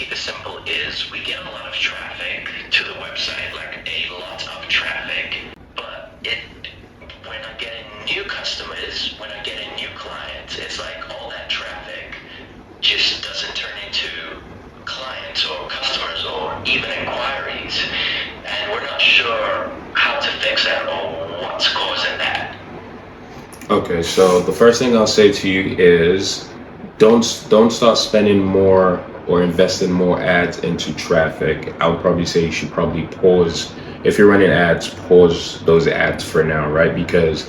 keep it simple, is we get a lot of traffic to the website, like a lot of traffic, but when I'm getting new customers, when I'm getting new clients, it's like all that traffic just doesn't turn into clients or customers or even inquiries, and we're not sure how to fix that or what's causing that. Okay, so the first thing I'll say to you is don't start spending more or investing more ads into traffic. I would probably say you should probably pause. If you're running ads, pause those ads for now, right? Because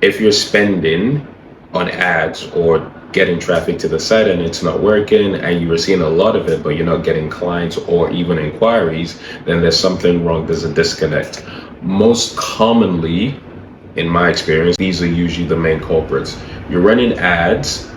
if you're spending on ads or getting traffic to the site and it's not working and you were seeing a lot of it but you're not getting clients or even inquiries, then there's something wrong. There's a disconnect. Most commonly, in my experience, these are usually the main culprits. You're running ads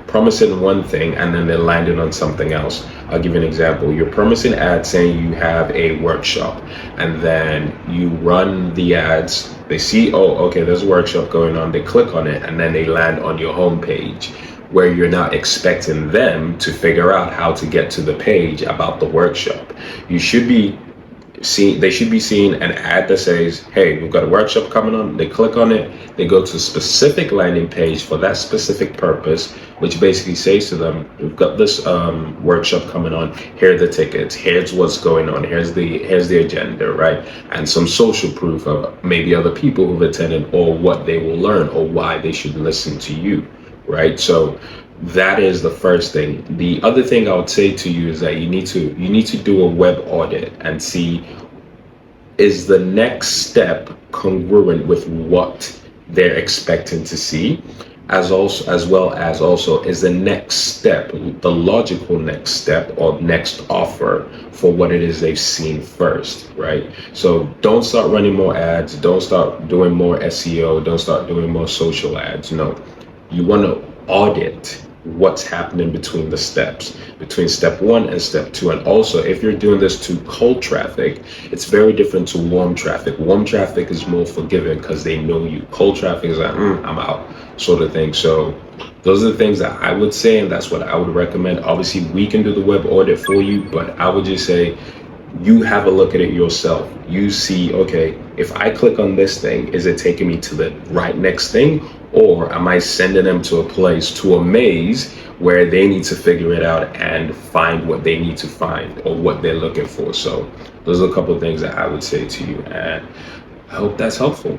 promising one thing and then they're landing on something else. I'll give you an example. You're promising ads saying you have a workshop, and then you run the ads. They see, oh, okay, there's a workshop going on. They click on it, and then they land on your homepage where you're not expecting them to figure out how to get to the page about the workshop. You should be they should be seeing an ad that says, hey, we've got a workshop coming on. They click on it, they go to a specific landing page for that specific purpose, which basically says to them, we've got this workshop coming on. Here are the tickets, here's what's going on, here's the agenda, right? And some social proof of maybe other people who've attended or what they will learn or why they should listen to you, right? So that is the first thing. The other thing I would say to you is that you need to do a web audit and see, is the next step congruent with what they're expecting to see, as well as is the next step the logical next step or next offer for what it is they've seen first, right? So don't start running more ads, don't start doing more SEO, don't start doing more social ads. No, you want to audit what's happening between the steps, between step 1 and step 2. And also, if you're doing this to cold traffic, it's very different to warm traffic. Warm traffic is more forgiving because they know you. Cold traffic is like, I'm out, sort of thing. So those are the things that I would say, and that's what I would recommend. Obviously, we can do the web audit for you, but I would just say, you have a look at it yourself. You see, okay, if I click on this thing, is it taking me to the right next thing? Or am I sending them to a place, to a maze where they need to figure it out and find what they need to find or what they're looking for? So those are a couple of things that I would say to you, and I hope that's helpful.